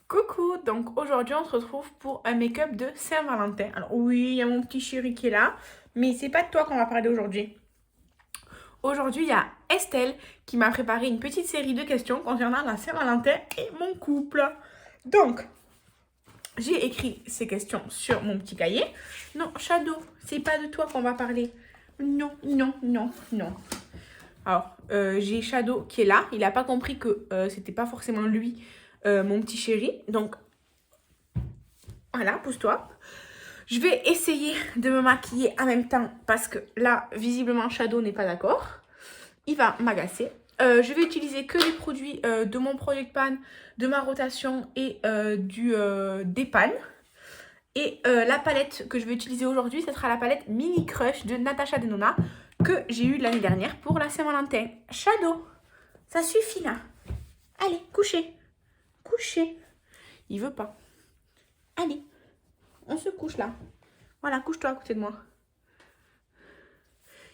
Coucou, donc aujourd'hui on se retrouve pour un make-up de Saint-Valentin. Alors oui, il y a mon petit chéri qui est là, mais c'est pas de toi qu'on va parler aujourd'hui. Aujourd'hui, il y a Estelle qui m'a préparé une petite série de questions concernant la Saint-Valentin et mon couple. Donc, j'ai écrit ces questions sur mon petit cahier. Non, Shadow, c'est pas de toi qu'on va parler. Non, non, non, non. Alors, j'ai Shadow qui est là. Il n'a pas compris que c'était pas forcément lui, mon petit chéri. Donc, voilà, pousse-toi. Je vais essayer de me maquiller en même temps parce que là, visiblement, Shadow n'est pas d'accord. Il va m'agacer. Je vais utiliser que les produits de mon Project Pan, de ma rotation et des pans. Et la palette que je vais utiliser aujourd'hui, ce sera la palette Mini Crush de Natasha Denona que j'ai eue l'année dernière pour la Saint-Valentin. Shadow, ça suffit là. Allez, couchez. Couchez. Il veut pas. Allez, on se couche là. Voilà, couche-toi à côté de moi.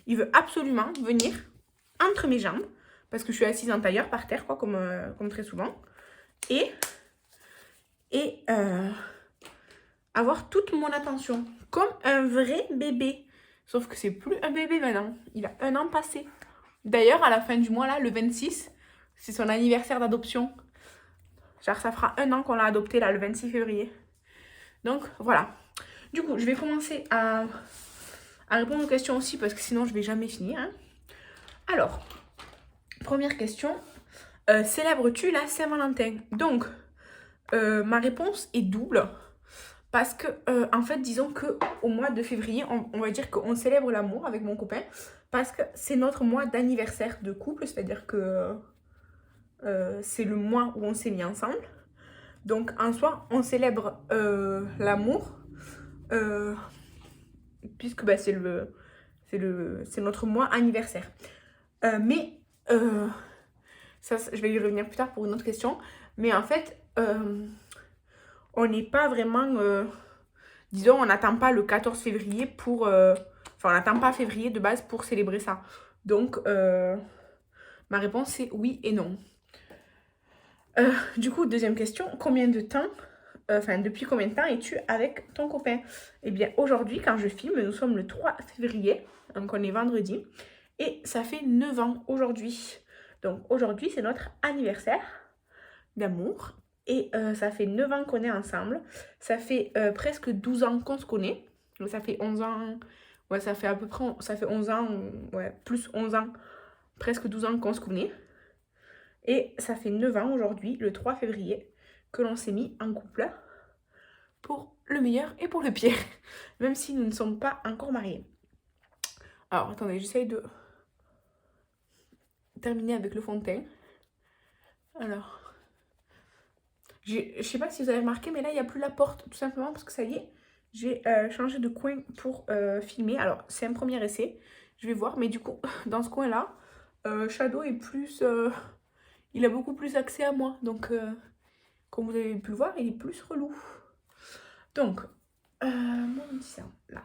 Il veut absolument venir entre mes jambes, parce que je suis assise en tailleur par terre, quoi, comme très souvent. Et avoir toute mon attention, comme un vrai bébé. Sauf que c'est plus un bébé maintenant. Il a 1 an passé. D'ailleurs, à la fin du mois, là, le 26, c'est son anniversaire d'adoption. Genre, ça fera 1 an qu'on l'a adopté, là, le 26 février. Donc, voilà. Du coup, je vais commencer à répondre aux questions aussi, parce que sinon, je vais jamais finir. Hein. Alors, première question. Célèbres-tu la Saint-Valentin? Donc, ma réponse est double. Parce que, en fait, disons qu'au mois de février, on va dire qu'on célèbre l'amour avec mon copain. Parce que c'est notre mois d'anniversaire de couple. C'est-à-dire que c'est le mois où on s'est mis ensemble. Donc, en soi, on célèbre l'amour. Puisque bah, c'est notre mois anniversaire. Mais, ça, je vais y revenir plus tard pour une autre question. Mais en fait, on n'est pas vraiment... disons, on n'attend pas le 14 février pour... Enfin, on n'attend pas février de base pour célébrer ça. Donc, ma réponse c'est oui et non. Du coup, deuxième question. Combien de temps... Enfin, depuis combien de temps es-tu avec ton copain? Eh bien, aujourd'hui, quand je filme, nous sommes le 3 février. Donc, on est vendredi. Et ça fait 9 ans aujourd'hui. Donc, aujourd'hui, c'est notre anniversaire d'amour. Et ça fait 9 ans qu'on est ensemble. Ça fait presque 12 ans qu'on se connaît. Donc ça fait 11 ans. Ouais, ça fait à peu près. Ça fait 11 ans. Ouais, plus 11 ans. Presque 12 ans qu'on se connaît. Et ça fait 9 ans aujourd'hui, le 3 février, que l'on s'est mis en couple. Pour le meilleur et pour le pire. Même si nous ne sommes pas encore mariés. Alors, attendez, j'essaye de terminer avec le fond de teint. Alors. Je sais pas si vous avez remarqué, mais là, il n'y a plus la porte, tout simplement parce que ça y est, j'ai changé de coin pour filmer. Alors, c'est un premier essai, je vais voir. Mais du coup, dans ce coin-là, Shadow est plus... il a beaucoup plus accès à moi. Donc, comme vous avez pu le voir, il est plus relou. Donc, mon anti-cerne, là.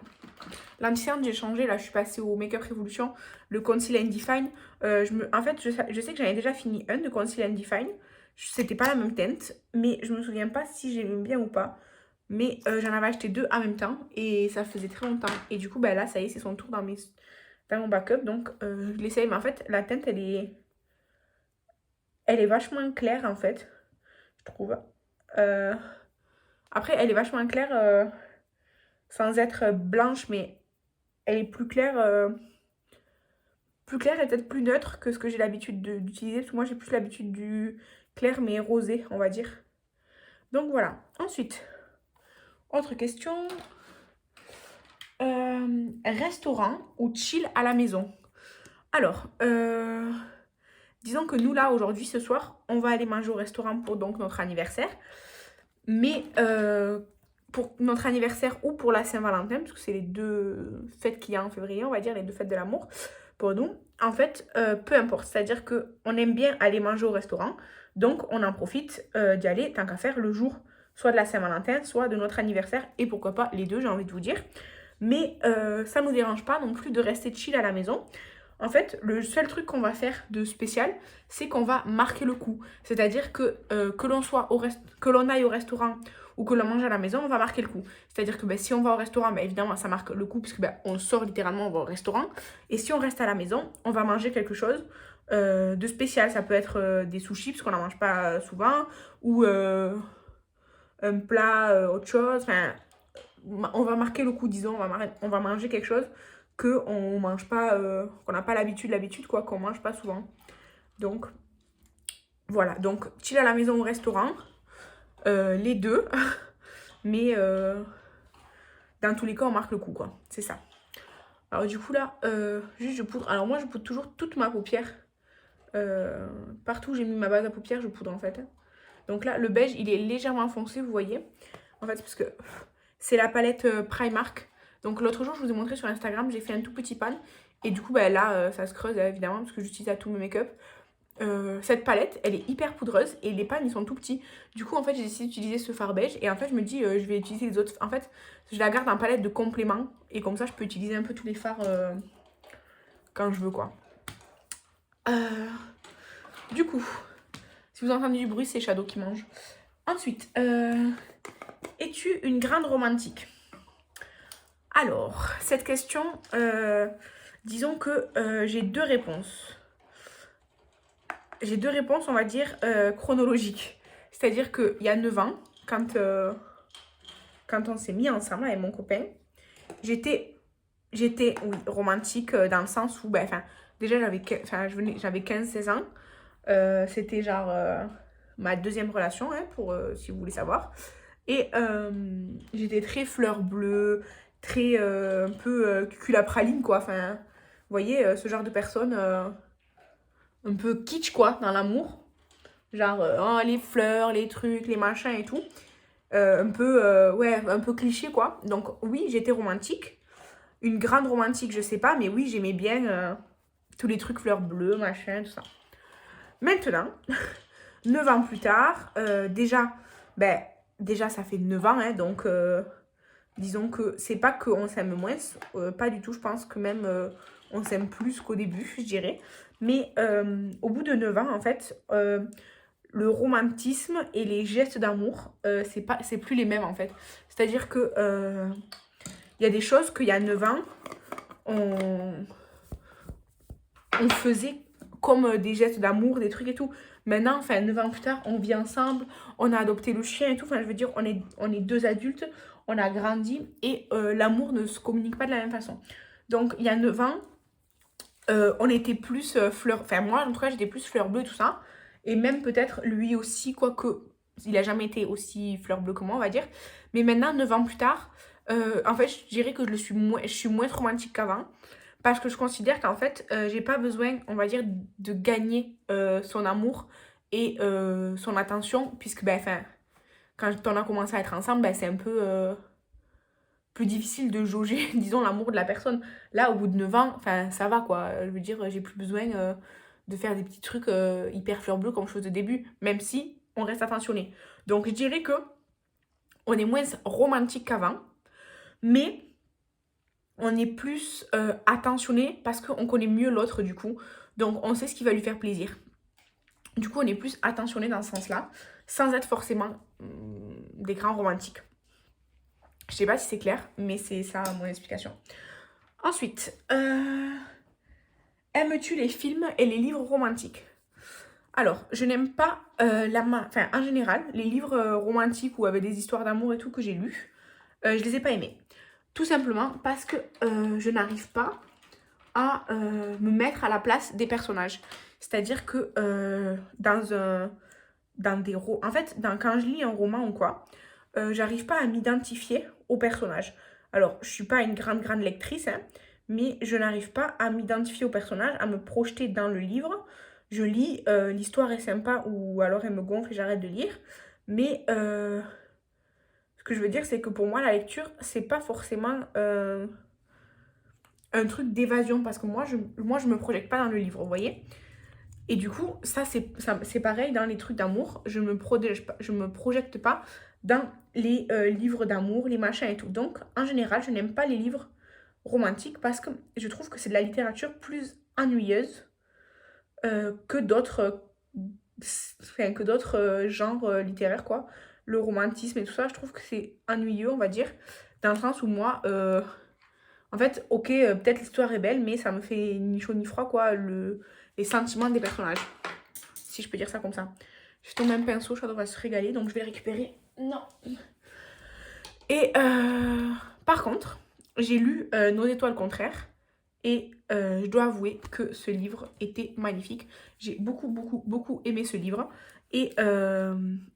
L'anti-cerne, j'ai changé. Là, je suis passée au Make-up Revolution, le Conceal and Define. En fait, je sais que j'en ai déjà fini un de Conceal and Define. C'était pas la même teinte, mais je me souviens pas si j'aimais bien ou pas. Mais j'en avais acheté 2 en même temps et ça faisait très longtemps. Et du coup, bah là, ça y est, c'est son tour dans mon backup. Donc, je l'essaye. Mais en fait, la teinte, elle est vachement claire, en fait, je trouve. Après, elle est vachement claire sans être blanche, mais elle est plus claire. Plus claire et peut-être plus neutre que ce que j'ai l'habitude d'utiliser. Parce que moi, j'ai plus l'habitude du clair, mais rosé, on va dire. Donc, voilà. Ensuite, autre question. Restaurant ou chill à la maison? Alors, disons que nous, là, aujourd'hui, ce soir, on va aller manger au restaurant pour donc notre anniversaire. Mais pour notre anniversaire ou pour la Saint-Valentin, parce que c'est les 2 fêtes qu'il y a en février, on va dire, les 2 fêtes de l'amour, pour nous, en fait, peu importe. C'est-à-dire qu'on aime bien aller manger au restaurant, donc on en profite d'y aller, tant qu'à faire, le jour soit de la Saint-Valentin, soit de notre anniversaire, et pourquoi pas les deux, j'ai envie de vous dire. Mais ça ne nous dérange pas non plus de rester chill à la maison. En fait, le seul truc qu'on va faire de spécial, c'est qu'on va marquer le coup. C'est-à-dire que l'on aille au restaurant ou que l'on mange à la maison, on va marquer le coup. C'est-à-dire que si on va au restaurant, évidemment, ça marque le coup puisque on sort littéralement, on va au restaurant. Et si on reste à la maison, on va manger quelque chose de spécial. Ça peut être des sushis parce qu'on n'en mange pas souvent ou un plat, autre chose. Enfin, on va marquer le coup, disons, on va manger quelque chose qu'on mange pas, qu'on n'a pas l'habitude, quoi, qu'on mange pas souvent. Donc, voilà. Donc, chill à la maison ou au restaurant, les deux. Mais dans tous les cas, on marque le coup, quoi. C'est ça. Alors, du coup, là, juste je poudre. Alors, moi, je poudre toujours toute ma paupière. Partout où j'ai mis ma base à paupières, je poudre, en fait. Donc là, le beige, il est légèrement foncé, vous voyez. En fait, parce que c'est la palette Primark. Donc l'autre jour, je vous ai montré sur Instagram, j'ai fait un tout petit pan. Et du coup, là, ça se creuse évidemment parce que j'utilise à tous mes make-up. Cette palette, elle est hyper poudreuse et les pans, ils sont tout petits. Du coup, en fait, j'ai décidé d'utiliser ce fard beige. Et en fait, je me dis, je vais utiliser les autres. En fait, je la garde en palette de complément. Et comme ça, je peux utiliser un peu tous les fards quand je veux, quoi. Du coup, si vous entendez du bruit, c'est Shadow qui mange. Ensuite, es-tu une grande romantique? Alors, cette question, disons que j'ai deux réponses. J'ai deux réponses, on va dire, chronologiques. C'est-à-dire qu'il y a 9 ans, quand on s'est mis ensemble avec mon copain, j'étais oui, romantique dans le sens où, déjà j'avais 15-16 ans. C'était genre ma deuxième relation, hein, pour si vous voulez savoir. Et j'étais très fleur bleue, très un peu cul à praline, quoi. Enfin, vous voyez, ce genre de personne un peu kitsch, quoi, dans l'amour. Genre, les fleurs, les trucs, les machins et tout. Un peu cliché, quoi. Donc, oui, j'étais romantique. Une grande romantique, je sais pas, mais oui, j'aimais bien tous les trucs fleurs bleues, machin, tout ça. Maintenant, 9 ans plus tard, déjà, ça fait 9 ans, hein, donc disons que c'est pas qu'on s'aime moins, pas du tout, je pense que même on s'aime plus qu'au début, je dirais. Mais au bout de 9 ans, en fait, le romantisme et les gestes d'amour, c'est plus les mêmes, en fait. C'est-à-dire que il y a des choses qu'il y a 9 ans, on faisait comme des gestes d'amour, des trucs et tout. Maintenant, 9 ans plus tard, on vit ensemble, on a adopté le chien et tout. Enfin, je veux dire, on est deux adultes, on a grandi et l'amour ne se communique pas de la même façon. Donc, il y a 9 ans, on était plus fleur... Enfin, moi, en tout cas, j'étais plus fleur bleue, tout ça. Et même peut-être lui aussi, quoique il a jamais été aussi fleur bleue que moi, on va dire. Mais maintenant, 9 ans plus tard, en fait, je dirais que je suis moins romantique qu'avant. Parce que je considère qu'en fait, j'ai pas besoin, on va dire, de gagner son amour et son attention. Puisque, quand on a commencé à être ensemble, c'est un peu plus difficile de jauger, disons, l'amour de la personne. Là, au bout de 9 ans, ça va, quoi. Je veux dire, j'ai plus besoin de faire des petits trucs hyper fleur bleue comme je faisais au début. Même si on reste attentionné. Donc, je dirais que on est moins romantique qu'avant. Mais on est plus attentionné parce qu'on connaît mieux l'autre du coup. Donc on sait ce qui va lui faire plaisir. Du coup on est plus attentionné dans ce sens-là, sans être forcément des grands romantiques. Je sais pas si c'est clair, mais c'est ça mon explication. Ensuite, aimes-tu les films et les livres romantiques? Alors, je n'aime pas en général, les livres romantiques ou avec des histoires d'amour et tout que j'ai lus, je les ai pas aimés. Tout simplement parce que je n'arrive pas à me mettre à la place des personnages. C'est-à-dire que quand je lis un roman ou quoi, j'arrive pas à m'identifier au personnage. Alors, je suis pas une grande lectrice, hein, mais je n'arrive pas à m'identifier au personnage, à me projeter dans le livre. Je lis, l'histoire est sympa ou alors elle me gonfle et j'arrête de lire. Mais ce que je veux dire, c'est que pour moi, la lecture, c'est pas forcément un truc d'évasion parce que moi, je me projette pas dans le livre, vous voyez. Et du coup, c'est pareil dans les trucs d'amour. Je me projette pas dans les livres d'amour, les machins et tout. Donc, en général, je n'aime pas les livres romantiques parce que je trouve que c'est de la littérature plus ennuyeuse que d'autres genres littéraires, quoi. Le romantisme et tout ça, je trouve que c'est ennuyeux, on va dire, dans le sens où moi, en fait, ok, peut-être l'histoire est belle, mais ça me fait ni chaud ni froid, quoi, les sentiments des personnages, si je peux dire ça comme ça. J'ai tombé un pinceau, Shadow va se régaler, donc je vais le récupérer. Non. Et par contre, j'ai lu Nos étoiles contraires. Et je dois avouer que ce livre était magnifique. J'ai beaucoup, beaucoup, beaucoup aimé ce livre. Et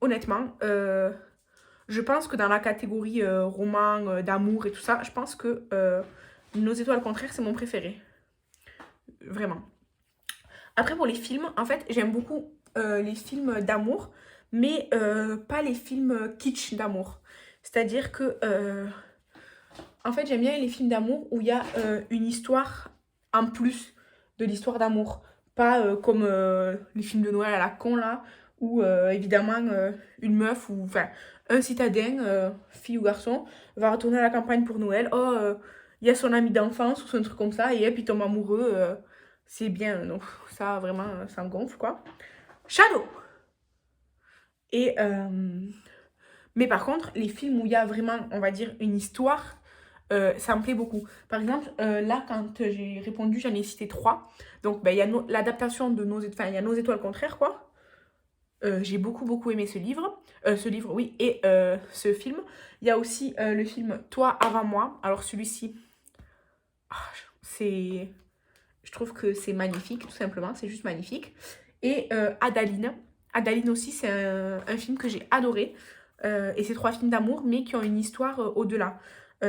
honnêtement, je pense que dans la catégorie roman, d'amour et tout ça, je pense que Nos étoiles contraires, c'est mon préféré. Vraiment. Après, pour les films, en fait, j'aime beaucoup les films d'amour, mais pas les films kitsch d'amour. C'est-à-dire que en fait, j'aime bien les films d'amour où il y a une histoire en plus de l'histoire d'amour. Pas comme les films de Noël à la con, là, où évidemment une meuf ou enfin un citadin, fille ou garçon, va retourner à la campagne pour Noël. Oh, il y a son ami d'enfance ou un truc comme ça, et hop, il tombe amoureux. C'est bien. Donc, ça, vraiment, ça me gonfle, quoi. Shadow! Et, mais par contre, les films où il y a vraiment, on va dire, une histoire, ça me plaît beaucoup. Par exemple, là, quand j'ai répondu, j'en ai cité trois. Donc, ben, il y a l'adaptation de enfin, il y a Nos étoiles contraires, quoi. J'ai beaucoup, beaucoup aimé ce livre. Oui, et ce film. Il y a aussi le film Toi avant moi. Alors, celui-ci, ah, c'est... Je trouve que c'est magnifique, tout simplement. C'est juste magnifique. Et Adaline. Adaline aussi, c'est un film que j'ai adoré. Et c'est trois films d'amour, mais qui ont une histoire au-delà.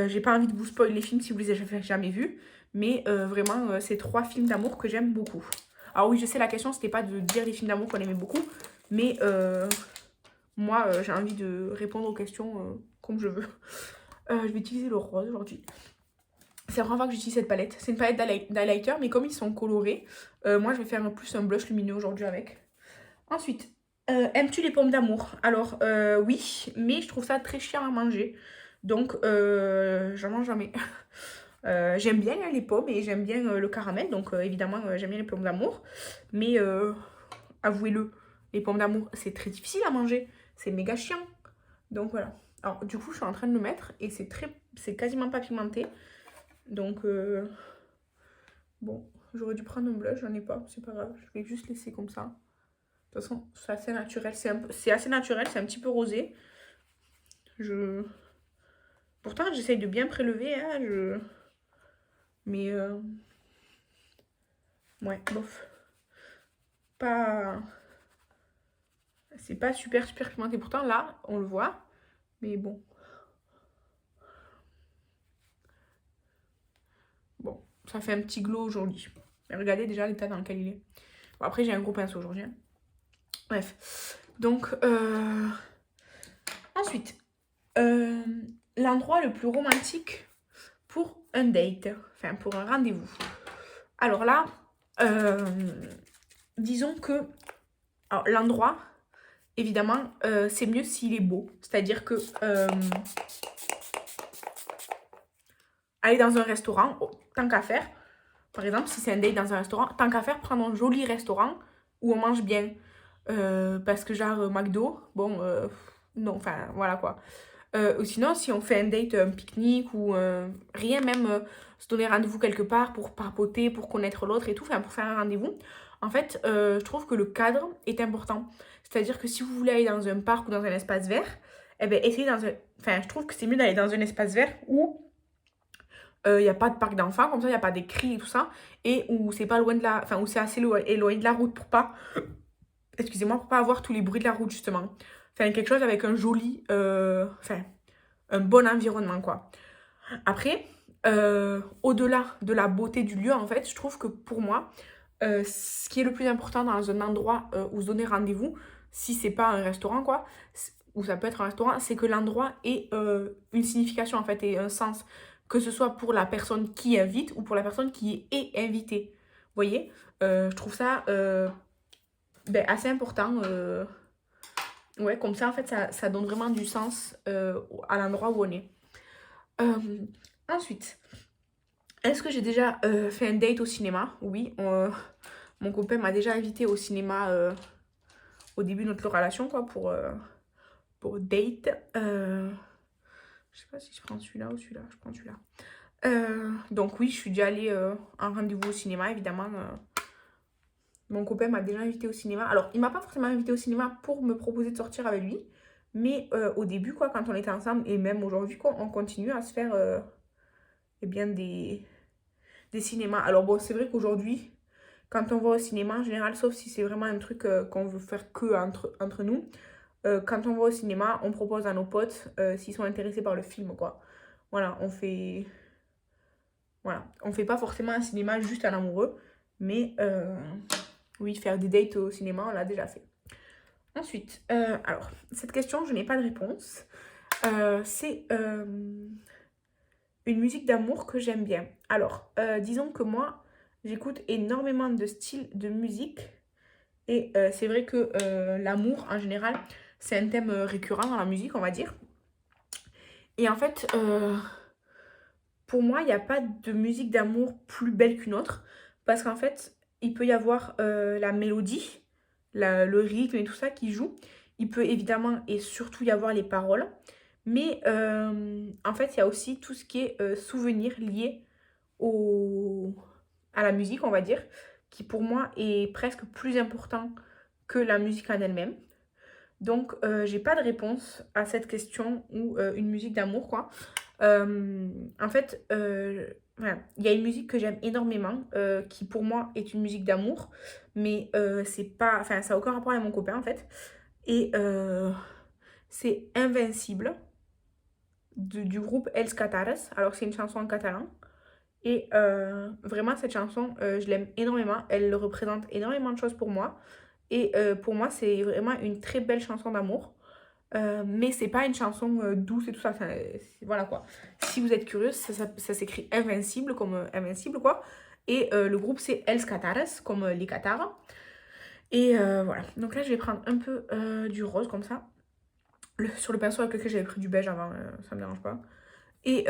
J'ai pas envie de vous spoiler les films si vous les avez jamais vus, mais vraiment, c'est trois films d'amour que j'aime beaucoup. Alors oui, je sais, la question, c'était pas de dire les films d'amour qu'on aimait beaucoup, mais moi, j'ai envie de répondre aux questions comme je veux. Je vais utiliser le rose aujourd'hui. C'est la première fois que j'utilise cette palette. C'est une palette d'highlighter, mais comme ils sont colorés, moi, je vais faire plus un blush lumineux aujourd'hui avec. Ensuite, aimes-tu les pommes d'amour? Alors, oui, mais je trouve ça très chiant à manger. Donc, j'en mange jamais. J'aime bien les pommes et j'aime bien le caramel. Donc, évidemment, j'aime bien les pommes d'amour. Mais, avouez-le, les pommes d'amour, c'est très difficile à manger. C'est méga chiant. Donc, voilà. Alors, du coup, je suis en train de le mettre et c'est quasiment pas pigmenté. Donc, bon, j'aurais dû prendre un blush, j'en ai pas. C'est pas grave, je vais juste laisser comme ça. De toute façon, c'est assez naturel. C'est assez naturel, c'est un petit peu rosé. Pourtant, j'essaye de bien prélever, hein, mais ouais, bof. Pas... C'est pas super, super pimenté. Pourtant, là, on le voit. Mais bon. Bon, ça fait un petit glow aujourd'hui. Mais regardez déjà l'état dans lequel il est. Bon, après, j'ai un gros pinceau aujourd'hui, hein. Bref. Donc, ensuite, l'endroit le plus romantique pour un date, enfin pour un rendez-vous. Alors là, disons que l'endroit, évidemment, c'est mieux s'il est beau. C'est-à-dire que aller dans un restaurant, tant qu'à faire, par exemple, si c'est un date dans un restaurant, tant qu'à faire, prendre un joli restaurant où on mange bien. Parce que genre McDo, bon, non, enfin voilà quoi. Ou sinon, si on fait un date, un pique-nique ou rien, même se donner rendez-vous quelque part pour papoter, pour connaître l'autre et tout, enfin pour faire un rendez-vous, en fait, je trouve que le cadre est important. C'est-à-dire que si vous voulez aller dans un parc ou dans un espace vert, eh ben essayez dans un... Enfin, je trouve que c'est mieux d'aller dans un espace vert où il n'y a pas de parc d'enfants, comme ça, il n'y a pas des cris et tout ça, et où c'est pas loin de la... Enfin, où c'est assez éloigné de la route pour pas... Excusez-moi, pour pas avoir tous les bruits de la route, justement. Enfin, quelque chose avec un joli... Enfin, un bon environnement, quoi. Après, au-delà de la beauté du lieu, en fait, je trouve que pour moi, ce qui est le plus important dans un endroit où se donner rendez-vous, si c'est pas un restaurant, quoi, ou ça peut être un restaurant, c'est que l'endroit ait une signification, en fait, et un sens. Que ce soit pour la personne qui invite ou pour la personne qui est invitée. Vous voyez? Je trouve ça assez important. Ouais, comme ça, en fait, ça donne vraiment du sens à l'endroit où on est. Ensuite, Est-ce que j'ai déjà fait un date au cinéma? Oui, mon copain m'a déjà invité au cinéma au début de notre relation, quoi, pour date. Je sais pas si je prends celui-là ou celui-là. Je prends celui-là. Donc oui, je suis déjà allée en rendez-vous au cinéma, évidemment. Mon copain m'a déjà invité au cinéma. Alors, il m'a pas forcément invité au cinéma pour me proposer de sortir avec lui. Mais au début, quoi, quand on était ensemble, et même aujourd'hui, quoi, on continue à se faire eh bien, des cinémas. Alors bon, c'est vrai qu'aujourd'hui, quand on va au cinéma, en général, sauf si c'est vraiment un truc qu'on veut faire que entre nous, quand on va au cinéma, on propose à nos potes s'ils sont intéressés par le film, quoi. Voilà, on fait pas forcément un cinéma juste à l'amoureux, mais oui, faire des dates au cinéma, on l'a déjà fait. Ensuite, alors, cette question, je n'ai pas de réponse. C'est une musique d'amour que j'aime bien. Alors, disons que moi, j'écoute énormément de styles de musique. Et c'est vrai que l'amour, en général, c'est un thème récurrent dans la musique, on va dire. Et en fait, pour moi, il n'y a pas de musique d'amour plus belle qu'une autre. Parce qu'en fait, il peut y avoir la mélodie, le rythme et tout ça qui joue. Il peut évidemment et surtout y avoir les paroles. Mais en fait, il y a aussi tout ce qui est souvenir lié au... à la musique, on va dire, qui pour moi est presque plus important que la musique en elle-même. Donc, j'ai pas de réponse à cette question ou une musique d'amour, quoi. En fait, voilà. Il y a une musique que j'aime énormément, qui pour moi est une musique d'amour, mais c'est pas, enfin, ça n'a aucun rapport avec mon copain, en fait. Et c'est Invincible du groupe Els Catares. Alors, c'est une chanson en catalan. Et vraiment, cette chanson, je l'aime énormément. Elle représente énormément de choses pour moi. Et pour moi, c'est vraiment une très belle chanson d'amour. Mais c'est pas une chanson douce et tout ça. Enfin, voilà quoi. Si vous êtes curieux, ça s'écrit Invincible, comme Invincible quoi. Et le groupe, c'est Els Catares, comme les Cathares. Et voilà. Donc là, je vais prendre un peu du rose comme ça. Sur le pinceau avec lequel j'avais pris du beige avant, ça me dérange pas. Et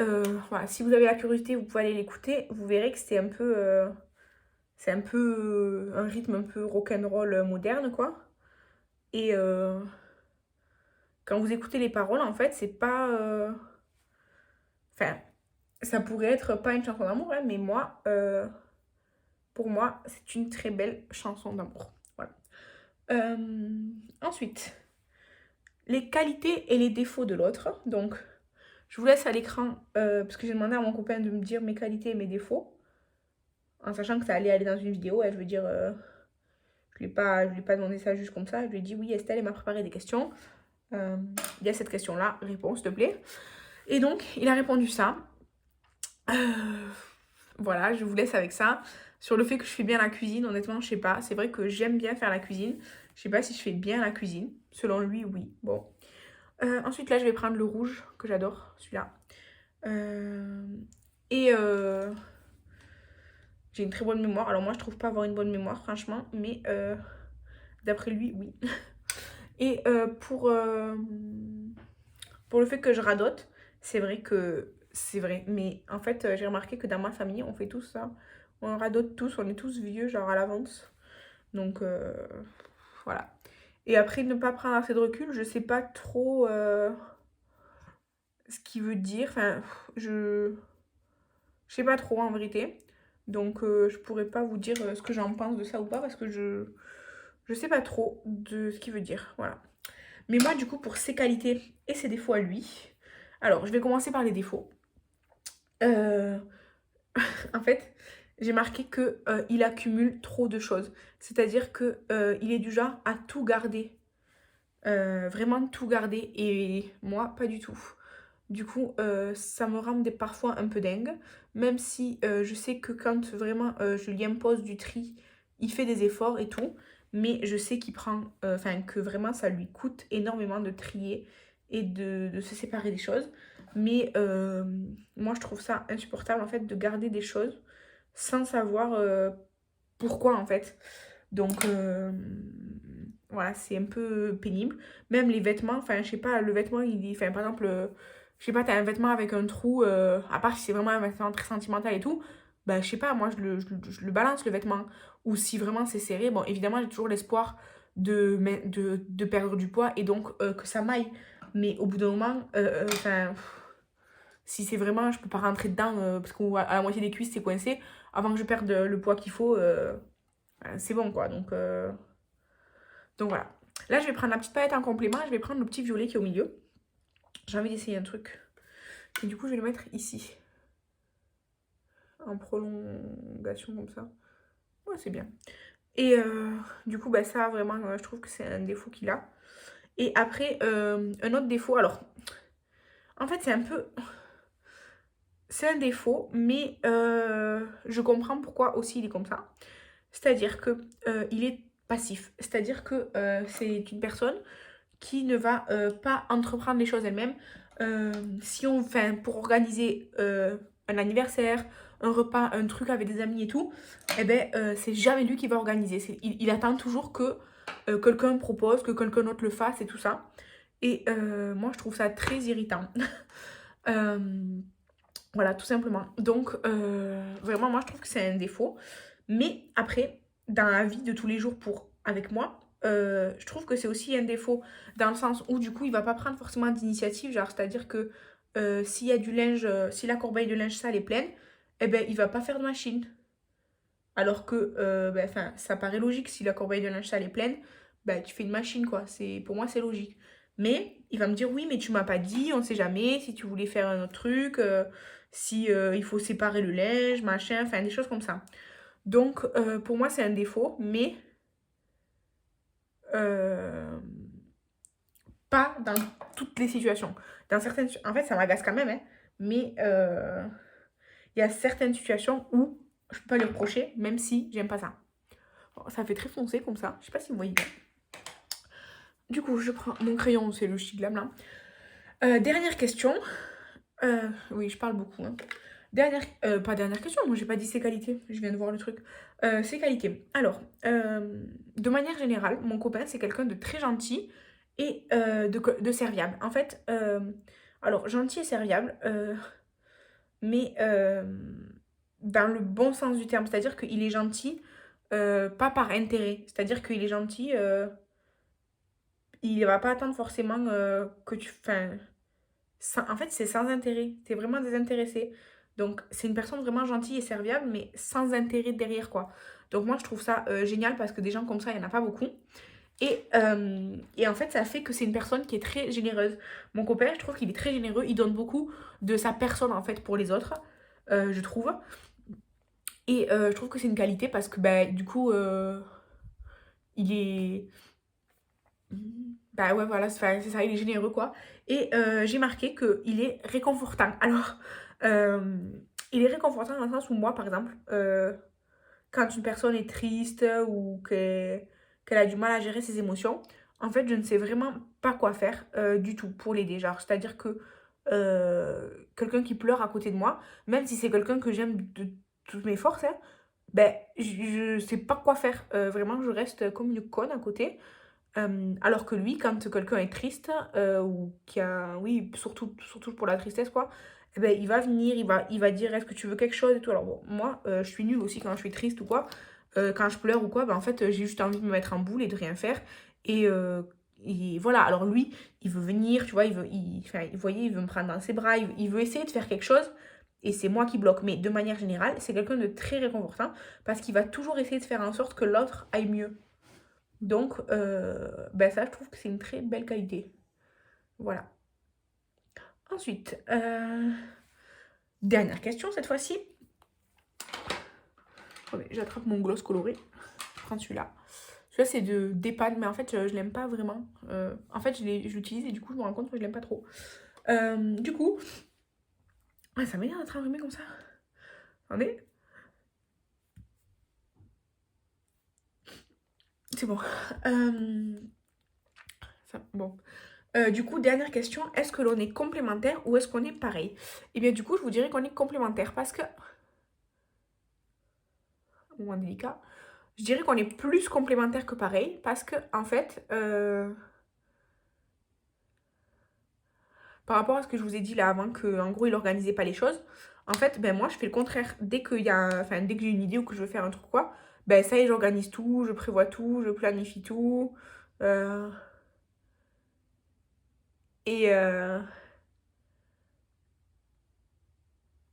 voilà, si vous avez la curiosité, vous pouvez aller l'écouter. Vous verrez que c'est un peu un rythme un peu rock'n'roll moderne, quoi. Et quand vous écoutez les paroles, en fait, c'est pas... Enfin, ça pourrait être pas une chanson d'amour, hein, mais moi, pour moi, c'est une très belle chanson d'amour. Voilà. Ensuite, les qualités et les défauts de l'autre. Donc, je vous laisse à l'écran, parce que j'ai demandé à mon copain de me dire mes qualités et mes défauts. En sachant que ça allait aller dans une vidéo, je veux dire, je lui ai pas demandé ça juste comme ça. Je lui ai dit, oui, Estelle, elle m'a préparé des questions. Il y a cette question-là, réponse, s'il te plaît. Et donc, il a répondu ça. Voilà, je vous laisse avec ça. Sur le fait que je fais bien la cuisine, honnêtement, je sais pas. C'est vrai que j'aime bien faire la cuisine. Je sais pas si je fais bien la cuisine. Selon lui, oui. Bon. Ensuite, là, je vais prendre le rouge, que j'adore, celui-là. Et j'ai une très bonne mémoire. Alors moi, je trouve pas avoir une bonne mémoire, franchement. Mais d'après lui, oui. Et pour le fait que je radote, c'est vrai que c'est vrai. Mais en fait, j'ai remarqué que dans ma famille, on fait tous ça. On radote tous, on est tous vieux, genre à l'avance. Donc voilà. Et après, ne pas prendre assez de recul, je sais pas trop ce qu'il veut dire. Enfin, je sais pas trop en vérité. Donc je pourrais pas vous dire ce que j'en pense de ça ou pas parce que je sais pas trop de ce qu'il veut dire. Voilà. Mais moi, du coup, pour ses qualités et ses défauts à lui, alors je vais commencer par les défauts. En fait, j'ai marqué que il accumule trop de choses. C'est-à-dire que il est du genre à tout garder. Vraiment tout garder. Et moi, pas du tout. Du coup, ça me rend parfois un peu dingue. Même si je sais que quand vraiment je lui impose du tri, il fait des efforts et tout. Mais je sais qu'il prend... Enfin, que vraiment ça lui coûte énormément de trier et de se séparer des choses. Mais moi, je trouve ça insupportable, en fait, de garder des choses sans savoir pourquoi, en fait. Donc, voilà, c'est un peu pénible. Même les vêtements, enfin, je sais pas, le vêtement, il est... Enfin, par exemple, je sais pas, t'as un vêtement avec un trou, à part si c'est vraiment un vêtement très sentimental et tout, bah, je sais pas, moi, je le balance, le vêtement. Ou si vraiment c'est serré, bon, évidemment, j'ai toujours l'espoir de perdre du poids et donc que ça m'aille. Mais au bout d'un moment, enfin, si c'est vraiment, je peux pas rentrer dedans parce qu'à la moitié des cuisses, c'est coincé. Avant que je perde le poids qu'il faut, c'est bon, quoi. Donc voilà. Là, je vais prendre la petite palette en complément. Je vais prendre le petit violet qui est au milieu. J'ai envie d'essayer un truc. Et du coup, je vais le mettre ici. En prolongation comme ça. Ouais, c'est bien. Et du coup, bah, ça, vraiment, je trouve que c'est un défaut qu'il a. Et après, un autre défaut, alors, en fait, c'est un peu... C'est un défaut, mais je comprends pourquoi aussi il est comme ça. C'est-à-dire que il est passif. C'est-à-dire que c'est une personne qui ne va pas entreprendre les choses elle-même. Si on, enfin, pour organiser un anniversaire, un repas, un truc avec des amis et tout, eh ben, c'est jamais lui qui va organiser. Il attend toujours que quelqu'un propose, que quelqu'un d'autre le fasse et tout ça. Et moi, je trouve ça très irritant. Euh, voilà, tout simplement. Donc, vraiment, moi, je trouve que c'est un défaut. Mais après, dans la vie de tous les jours avec moi, je trouve que c'est aussi un défaut dans le sens où, du coup, il va pas prendre forcément d'initiative. Genre, c'est-à-dire que s'il y a du linge, si la corbeille de linge sale est pleine, eh ben, il va pas faire de machine. Alors que, ben, enfin, ça paraît logique. Si la corbeille de linge sale est pleine, ben, tu fais une machine, quoi. Pour moi, c'est logique. Mais il va me dire, oui, mais tu m'as pas dit, on sait jamais, si tu voulais faire un autre truc, si il faut séparer le linge, machin, enfin, des choses comme ça. Donc, pour moi, c'est un défaut, mais euh, pas dans toutes les situations. Dans certaines, en fait, ça m'agace quand même, hein, mais il y a certaines situations où je peux pas lui reprocher, même si j'aime pas ça. Bon, ça fait très foncé comme ça. Je sais pas si vous voyez bien. Du coup, je prends mon crayon, c'est le Stick Lame là. Dernière question. Oui, je parle beaucoup. Hein. Pas dernière question, moi j'ai pas dit ses qualités, je viens de voir le truc. Ses qualités. Alors, de manière générale, mon copain c'est quelqu'un de très gentil et de serviable. En fait, alors gentil et serviable, mais dans le bon sens du terme, c'est-à-dire qu'il est gentil, pas par intérêt, c'est-à-dire qu'il est gentil, il va pas attendre forcément que tu... Enfin, en fait, c'est sans intérêt. T'es vraiment désintéressé. Donc, c'est une personne vraiment gentille et serviable, mais sans intérêt derrière, quoi. Donc, moi, je trouve ça génial parce que des gens comme ça, il n'y en a pas beaucoup. Et en fait, ça fait que c'est une personne qui est très généreuse. Mon copain, je trouve qu'il est très généreux. Il donne beaucoup de sa personne, en fait, pour les autres, je trouve. Et je trouve que c'est une qualité parce que, bah, du coup, il est... Bah ouais, voilà, c'est ça, il est généreux, quoi. Et j'ai marqué qu'il est réconfortant. Alors, euh, il est réconfortant dans le sens où moi, par exemple, quand une personne est triste ou qu'elle a du mal à gérer ses émotions, en fait, je ne sais vraiment pas quoi faire du tout pour l'aider. Genre, c'est-à-dire que quelqu'un qui pleure à côté de moi, même si c'est quelqu'un que j'aime de toutes mes forces, hein, ben, je sais pas quoi faire. Vraiment, je reste comme une conne à côté. Alors que lui, quand quelqu'un est triste, ou qui a, oui, surtout pour la tristesse, quoi, eh ben, il va venir, il va dire est-ce que tu veux quelque chose et tout. Alors bon, moi, je suis nulle aussi quand je suis triste ou quoi. Quand je pleure ou quoi, ben, en fait, j'ai juste envie de me mettre en boule et de rien faire. Et, voilà, alors lui, il veut venir, tu vois, enfin, vous voyez, il veut me prendre dans ses bras, il veut essayer de faire quelque chose. Et c'est moi qui bloque. Mais de manière générale, c'est quelqu'un de très réconfortant parce qu'il va toujours essayer de faire en sorte que l'autre aille mieux. Donc, ben ça, je trouve que c'est une très belle qualité. Voilà. Ensuite, dernière question cette fois-ci. Oh, mais j'attrape mon gloss coloré. Je prends celui-là. Celui-là, c'est de d'EHPAD, mais en fait, je l'aime pas vraiment. En fait, je l'utilise et du coup, je me rends compte que je l'aime pas trop. Du coup, ouais, ça m'énerve d'être enrhumé comme ça. Attendez. C'est bon. Bon. Du coup, dernière question, est-ce que l'on est complémentaire ou est-ce qu'on est pareil? Eh bien, du coup, je vous dirais qu'on est complémentaire parce que, moment délicat, je dirais qu'on est plus complémentaire que pareil parce que, en fait, par rapport à ce que je vous ai dit là avant, qu'en gros, il organisait pas les choses. En fait, ben moi, je fais le contraire. Dès qu'il y a enfin, dès que j'ai une idée ou que je veux faire un truc quoi, ben ça y est, j'organise tout, je prévois tout, je planifie tout. euh, et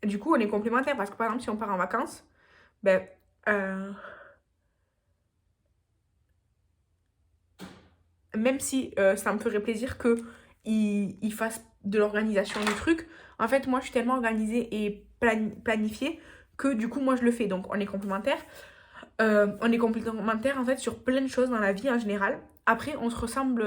du coup, on est complémentaires parce que par exemple, si on part en vacances, ben euh, même si ça me ferait plaisir que il fasse de l'organisation du truc, en fait, moi, je suis tellement organisée et planifiée que du coup, moi, je le fais. Donc, on est complémentaires. On est complémentaires, en fait, sur plein de choses dans la vie en général. Après, on se ressemble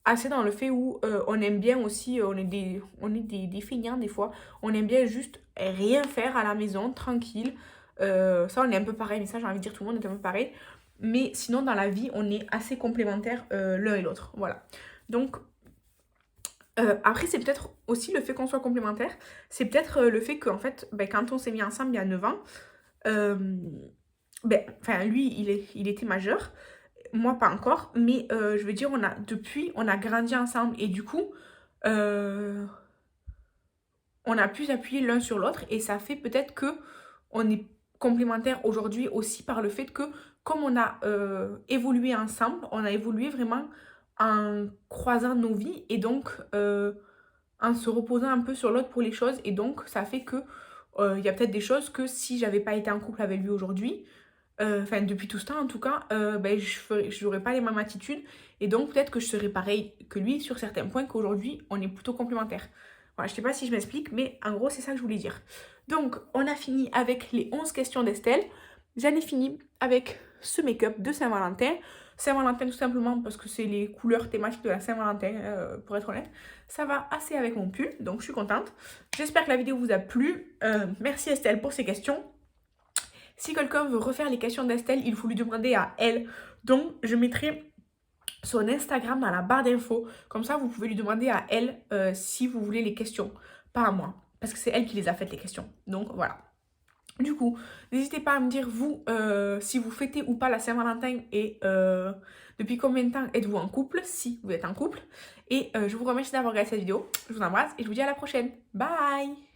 assez dans le fait où on aime bien aussi, on est des feignants des fois. On aime bien juste rien faire à la maison, tranquille. Ça, on est un peu pareil, mais ça, j'ai envie de dire, tout le monde est un peu pareil. Mais sinon, dans la vie, on est assez complémentaires l'un et l'autre. Voilà. Donc, après, c'est peut-être aussi le fait qu'on soit complémentaires. C'est peut-être le fait qu'en fait, ben, quand on s'est mis ensemble il y a 9 ans, euh, ben, enfin, lui, il était majeur. Moi, pas encore. Mais je veux dire, depuis, on a grandi ensemble. Et du coup, euh, on a pu s'appuyer l'un sur l'autre. Et ça fait peut-être que on est complémentaires aujourd'hui aussi par le fait que, comme on a évolué ensemble, on a évolué vraiment en croisant nos vies. Et donc, en se reposant un peu sur l'autre pour les choses. Et donc, ça fait que il y a peut-être des choses que si j'avais pas été en couple avec lui aujourd'hui, enfin depuis tout ce temps en tout cas, ben, je n'aurais pas les mêmes attitudes. Et donc, peut-être que je serais pareil que lui sur certains points qu'aujourd'hui, on est plutôt complémentaires. Voilà, je sais pas si je m'explique, mais en gros, c'est ça que je voulais dire. Donc, on a fini avec les 11 questions d'Estelle. J'en ai fini avec ce make-up de Saint-Valentin. Saint-Valentin tout simplement parce que c'est les couleurs thématiques de la Saint-Valentin, pour être honnête. Ça va assez avec mon pull, donc je suis contente. J'espère que la vidéo vous a plu. Merci Estelle pour ces questions. Si quelqu'un veut refaire les questions d'Estelle, il faut lui demander à elle. Donc, je mettrai son Instagram dans la barre d'infos. Comme ça, vous pouvez lui demander à elle si vous voulez les questions, pas à moi. Parce que c'est elle qui les a faites, les questions. Donc, voilà. Du coup, n'hésitez pas à me dire, vous, si vous fêtez ou pas la Saint-Valentin et depuis combien de temps êtes-vous en couple, si vous êtes en couple. Et je vous remercie d'avoir regardé cette vidéo. Je vous embrasse et je vous dis à la prochaine. Bye!